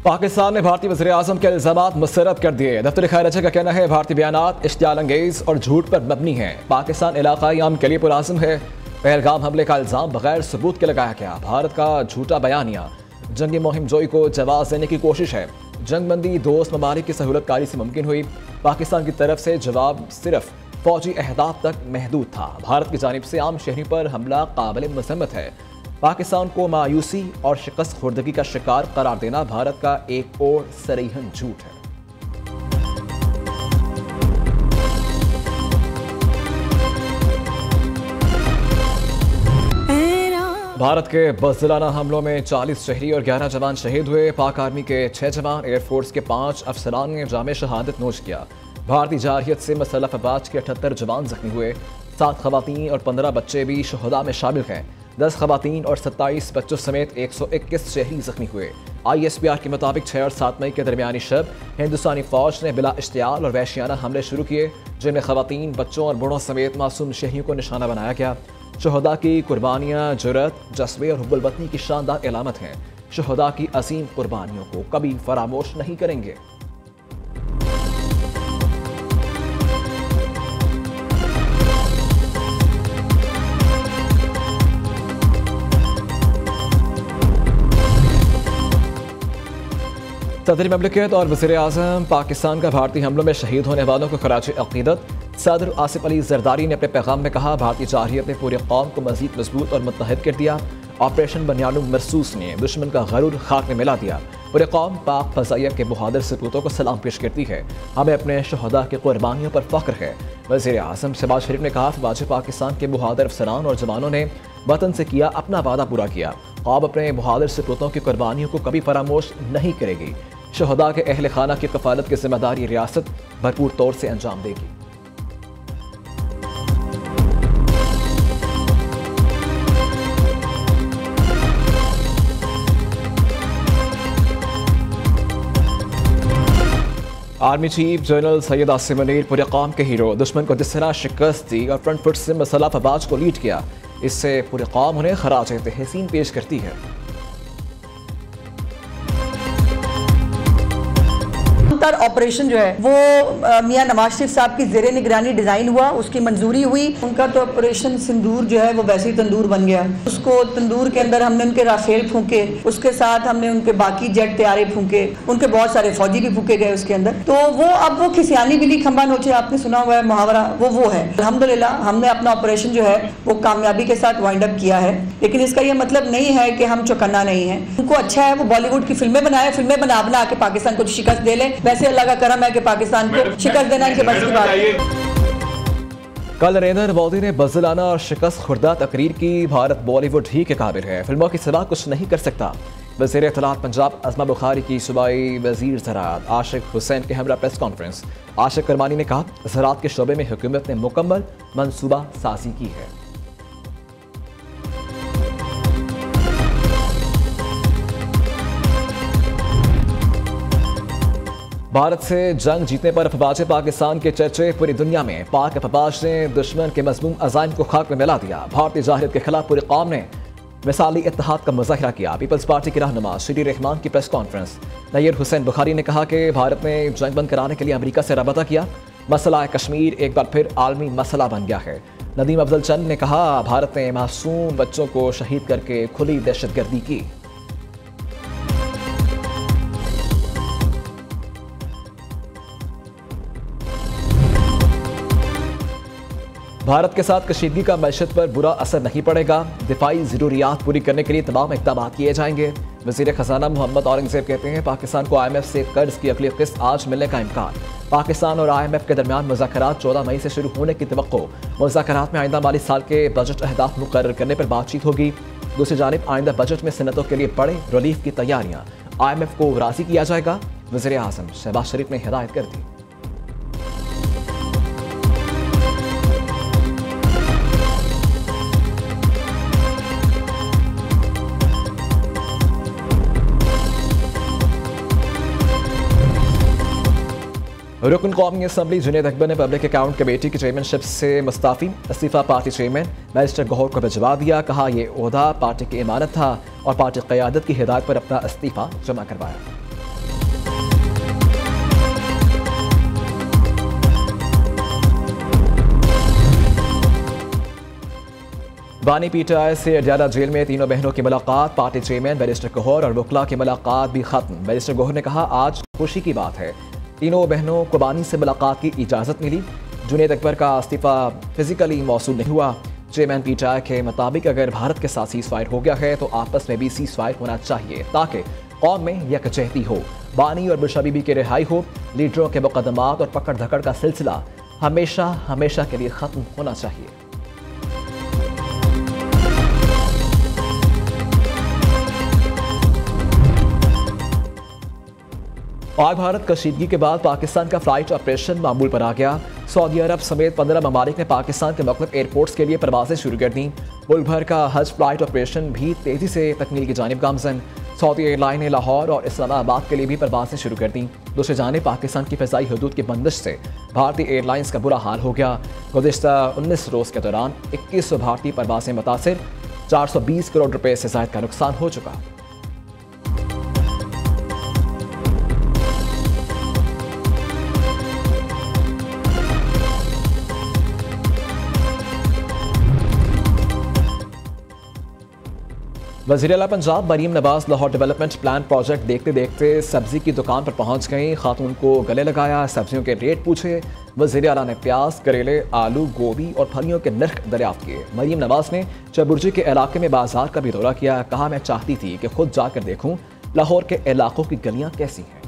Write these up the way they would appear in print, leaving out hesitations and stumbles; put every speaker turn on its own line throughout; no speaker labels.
पाकिस्तान ने भारतीय वज़ीर-ए-आज़म के इल्ज़ामात मुस्तरद कर दिए। दफ्तर ख़ारिजा का कहना है भारतीय बयानात इश्तियाल अंगेज़ और झूठ पर मबनी हैं। पाकिस्तान इलाक़ाई अमन के लिए पुरअज़्म है। पहलगाम हमले का इल्ज़ाम बगैर सबूत के लगाया गया। भारत का झूठा बयानिया जंगी मुहिम जोई को जवाब देने की कोशिश है। जंगबंदी दोस्त ममालिक की सहूलतकारी से मुमकिन हुई। पाकिस्तान की तरफ से जवाब सिर्फ फौजी अहदाफ तक महदूद था। भारत की जानिब से आम शहरी पर हमला काबिल मज़म्मत है। पाकिस्तान को मायूसी और शिकस्त खुर्दगी का शिकार करार देना भारत का एक और सरीहन झूठ है। भारत के बज़िलाना हमलों में 40 शहरी और 11 जवान शहीद हुए। पाक आर्मी के 6 जवान, एयरफोर्स के 5 अफसरान ने जामे शहादत नोश किया। भारतीय जारहियत से मुसल्लह अफवाज के 78 जवान जख्मी हुए। 7 खवातीन और 15 बच्चे भी शहदा में शामिल हैं। 10 खवातीन और 27 बच्चों समेत 121 शहरी जख्मी हुए। ISPR के मुताबिक 6 और 7 मई के दरमियानी शब हिंदुस्तानी फौज ने बिला इश्तियाल और वहशियाना हमले शुरू किए, जिनमें खवातीन, बच्चों और बूढ़ों समेत मासूम शहरियों को निशाना बनाया गया। शहदा की कुर्बानियाँ जुर्रत, जज्बे और हुब्बुल वतनी की शानदार अलामत हैं। शहदा की अजीम कुर्बानियों को कभी फरामोश नहीं करेंगे। सदर ममलिकत और वज़ीर-ए-आज़म पाकिस्तान का भारतीय हमलों में शहीद होने वालों को खराज अक़ीदत। सदर आसिफ अली ज़रदारी ने अपने पैगाम में कहा, भारतीय जारहियत ने पूरे कौम को मज़ीद मजबूत और मुत्तहिद कर दिया। ऑपरेशन बनियानुम मरसूस ने दुश्मन का गरूर खाक में मिला दिया। पूरे कौम पाक फ़ज़ाइया के बहादुर सपूतों को सलाम पेश करती है। हमें अपने शहदा की कुर्बानियों पर फ़ख्र है। वज़ीर-ए-आज़म शहबाज शरीफ ने कहा, फ़ौज पाकिस्तान के बहादुर अफसरान और जवानों ने वतन से किया अपना वादा पूरा किया। कौम अपने बहादुर सपूतों की कुर्बानियों को कभी फरामोश नहीं करेगी। शहदा के अहल खाना की कफालत की जिम्मेदारी रियासत भरपूर तौर से अंजाम देगी। Army chief general Syed Asim Munir पूरे कौम के हीरो, दुश्मन को जिस तरह शिकस्त दी और फ्रंट फुट से मुसल्लह अफवाज को लीड किया, इससे पूरे कौम उन्हें खराज तहसीन पेश करती है।
ऑपरेशन जो है वो मियां नवाज शरीफ साहब की ज़ेरे निगरानी डिज़ाइन हुआ, उसकी मंजूरी हुई। उनका तो ऑपरेशन सिंदूर जो है वो वैसे ही तंदूर बन गया। उसको तंदूर के अंदर हमने उनके राफेल फूके, उसके साथ हमने उनके बाकी जेट तैयारे फूके, उनके बहुत सारे फौजी भी फूके गए उसके अंदर। तो वो अब वो खिसियानी बिल्ली खंबा नोचे, आपने सुना हुआ है मुहावरा, वो है। अल्हम्दुलिल्लाह हमने अपना ऑपरेशन जो है वो कामयाबी के साथ वाइंड अप किया है। लेकिन इसका ये मतलब नहीं है कि हम चौकन्ना नहीं है। उनको अच्छा है वो बॉलीवुड की फिल्में बनाए, फिल्में बना के पाकिस्तान को शिकस्त दे ले। वैसे अल्लाह का करम है कि पाकिस्तान को शिकस्त देना इनके बस की बात है।
कल नरेंद्र मोदी ने बज़िलाना और शिकस्त खुर्दा तकरीर की। भारत बॉलीवुड ही के काबिल है, फिल्मों के सिवा कुछ नहीं कर सकता। वज़ीर इत्तलात पंजाब अज़मा बुखारी की सूबाई वज़ीर ज़राअत आशिक हुसैन के हमरा प्रेस कॉन्फ्रेंस। आशिक करमानी ने कहा, ज़राअत के शोबे में हुकूमत ने मुकम्मल मनसूबा साजी की है। भारत से जंग जीतने पर अफवाज पाकिस्तान के चर्चे पूरी दुनिया में। पाक अफवाज ने दुश्मन के मज़मूम अज़ाइम को खाक में मिला दिया। भारतीय जाहिरियत के खिलाफ पूरी कौम ने मिसाली इत्तेहाद का मुज़ाहिरा किया। पीपल्स पार्टी के रहनुमा श्री रहमान की प्रेस कॉन्फ्रेंस। नय्यर हुसैन बुखारी ने कहा कि भारत ने जंग बंद कराने के लिए अमरीका से रबता किया। मसला कश्मीर एक बार फिर आलमी मसला बन गया है। नदीम अफजल चंद ने कहा, भारत ने मासूम बच्चों को शहीद करके खुली दहशतगर्दी की। भारत के साथ कशीदगी का मैशत पर बुरा असर नहीं पड़ेगा। दिफाई ज़रूरियात पूरी करने के लिए तमाम इक़दाम किए जाएंगे। वज़ीर ख़जाना मोहम्मद औरंगज़ेब कहते हैं, पाकिस्तान को IMF से कर्ज की अगली किस्त आज मिलने का इम्कान। पाकिस्तान और IMF के दरमियान मुज़ाकरात 14 मई से शुरू होने की तवक्को। मुज़ाकरात में आइंदा माली साल के बजट अहदाफ मुकर्रर करने पर बातचीत होगी। दूसरी जानिब आइंदा बजट में सनतों के लिए बड़े रिलीफ की तैयारियाँ। IMF को राज़ी किया जाएगा। वज़ीर-ए-आज़म शहबाज शरीफ ने हिदायत कर दी। रुकन कौमी असम्बली जुनैद अकबर ने पब्लिक अकाउंट कमेटी की चेयरमैनशिप से मुस्ताफ़ी। इस्तीफ़ा पार्टी चेयरमैन बैरिस्टर गौहर को भिजवा दिया। कहा, यह ओहदा पार्टी की इमानत था और पार्टी क़यादत की हिदायत पर अपना इस्तीफ़ा जमा करवाया। बानी पीटीआई से अडयाला जेल में तीनों बहनों की मुलाकात, पार्टी चेयरमैन बैरिस्टर गौहर और वकला की मुलाकात भी खत्म। बैरिस्टर गौहर ने कहा, आज खुशी की बात है, तीनों बहनों को बानी से मुलाकात की इजाज़त मिली। जुनैद अकबर का इस्तीफ़ा फिजिकली मौसूल नहीं हुआ। चेयरमैन पीटीआई के मुताबिक अगर भारत के साथ सीज़ फायर हो गया है तो आपस में भी सीज़ फायर होना चाहिए ताकि कौम में यकजहती हो, बानी और बुशरा बीबी की रिहाई हो। लीडरों के मुकदमात और पकड़ धकड़ का सिलसिला हमेशा हमेशा के लिए ख़त्म होना चाहिए। पाक भारत कशीदगी के बाद पाकिस्तान का फ्लाइट ऑपरेशन मामूल पर आ गया। सऊदी अरब समेत 15 ममालिक ने पाकिस्तान के मुख्तलिफ एयरपोर्ट्स के लिए परवाजें शुरू कर दी। मुल्क भर का हज फ्लाइट ऑपरेशन भी तेजी से तकमील की जानिब गामजन। सऊदी एयरलाइन ने लाहौर और इस्लामाबाद के लिए भी परवाजें शुरू कर दी। दूसरी जानिब पाकिस्तान की फ़िज़ाई हदूद की बंदिश से भारतीय एयरलाइंस का बुरा हाल हो गया। गुज़िश्ता 19 रोज़ के दौरान 2100 भारतीय परवाजें मुतासिर, 420 करोड़ रुपए से ज़ायद का नुकसान हो चुका। वज़ीर आला Punjab Maryam Nawaz Lahore development plan project देखते देखते सब्जी की दुकान पर पहुंच गई। खातून को गले लगाया, सब्जियों के रेट पूछे। वज़ीर आला ने प्याज, करेले, आलू, गोभी और फलियों के नर्ख दरियाफ्त किए। मरीम नवाज ने चबुर्जी के इलाके में बाजार का भी दौरा किया। कहा, मैं चाहती थी कि खुद जाकर देखूं लाहौर के इलाकों की गलियां कैसी हैं।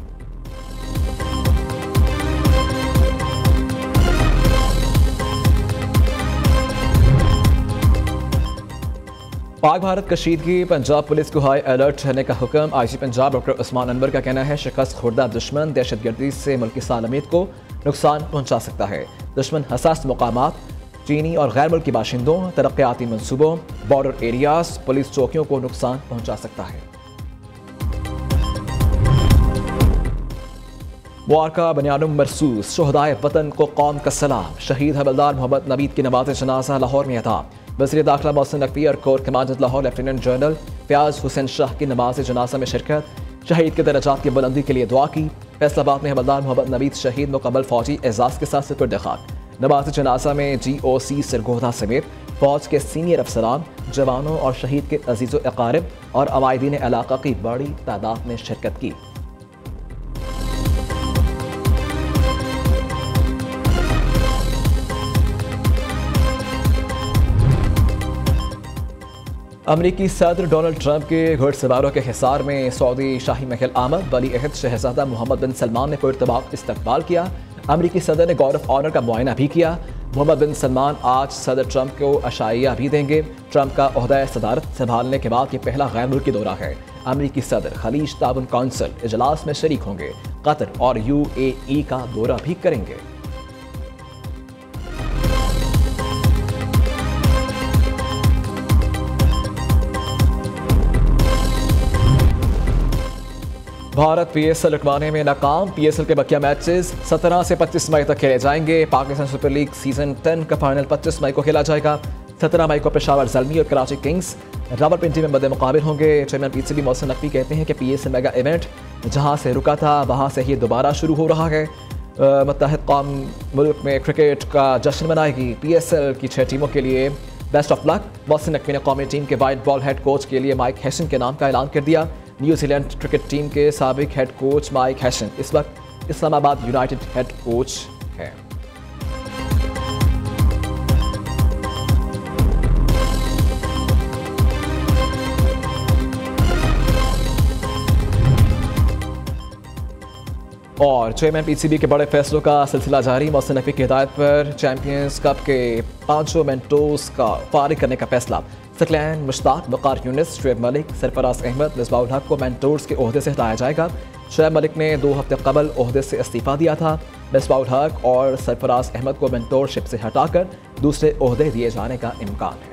पाक भारत कशीदगी, पंजाब पुलिस को हाई अलर्ट रहने का हुक्म। आईजी पंजाब डॉक्टर उस्मान अनवर का कहना है, शिकस्त खुर्दा दुश्मन दहशतगर्दी से मुल्क की सालमियत को नुकसान पहुंचा सकता है। दुश्मन हसास मकामात, चीनी और गैर मुल्की बाशिंदों, तरक्याती मनसूबों, बॉर्डर एरियाज, पुलिस चौकियों को नुकसान पहुंचा सकता है। मुबारका बनियानुम मरसूस, शोहदाए वतन को कौम का सलाम। शहीद हवलदार मोहम्मद नवीद की नमाज जनाजा लाहौर में अदा। वज़ीर दाखिला मोहसिन नकवी और core commandant Lahore lieutenant general Fayaz Hussain Shah की नमाज जनाजा में शिरकत। शहीद के दर्जात की बुलंदी के लिए दुआ की। फैसलाबाद में हवलदार मोहम्मद नवीद शहीद मुकम्मल फौजी एजाज के साथ सुपुर्द खाक। नमाज जनाजा में GOC सरगोधा समेत फौज के सीनियर अफसरान, जवानों और शहीद के अजीज़ो अकारिब और अवायदीन इलाका की बड़ी तादाद में शिरकत की। अमरीकी सदर डोनाल्ड ट्रंप के घुड़सवारों के हिसार में सऊदी शाही महल आमद। वली अहद शहजादा मोहम्मद बिन सलमान ने पुरतबाक इस्तकबाल किया। अमरीकी सदर ने गार्ड ऑफ ऑनर का मुआयना भी किया। मोहम्मद बिन सलमान आज सदर ट्रंप को अशाइया भी देंगे। ट्रंप का ओहदा सदारत संभालने के बाद ये पहला गैर मुल्की दौरा है। अमरीकी सदर खलीज ताउन काउंसिल इजलास में शरीक होंगे। कतर और UAE का दौरा भी करेंगे। भारत PSL लटवाने में नाकाम। PSL के बकिया मैचेस 17 से 25 मई तक खेले जाएंगे। पाकिस्तान सुपर लीग सीजन 10 का फाइनल 25 मई को खेला जाएगा। 17 मई को पेशावर ज़ल्मी और कराची किंग्स रावलपिंडी में मद्दे मुकाबिल होंगे। चेयरमैन PCB मोहसिन नकवी कहते हैं कि PSL मेगा इवेंट जहां से रुका था वहां से ही दोबारा शुरू हो रहा है। मुत्तहिद कौम मुल्क में क्रिकेट का जश्न मनाएगी। PSL की 6 टीमों के लिए best of luck. Mohsin Naqvi ने कौमी टीम के वाइट बॉल हेड कोच के लिए माइक हैसन के नाम का ऐलान कर दिया। न्यूजीलैंड क्रिकेट टीम के साबिक हेड कोच माइक हैसन इस वक्त इस्लामाबाद यूनाइटेड हेड कोच हैं। और चेयरमैन PCB के बड़े फैसलों का सिलसिला जारी। मोहसिन नकवी की हिदायत पर चैंपियंस कप के 5 मेंटोर्स का फारिग करने का फैसला। सकलैन, मुश्ताक, वकार यूनिस, शुएब मलिक, सरफराज अहमद, मिसबाहुल हक को मेंटोर्स के ओहदे से हटाया जाएगा। शुएब मलिक ने 2 हफ्ते कबल ओहदे से इस्तीफा दिया था। मिसबाहुल हक और सरफराज अहमद को मेंटोरशिप से हटाकर दूसरे ओहदे दिए जाने का इम्कान है।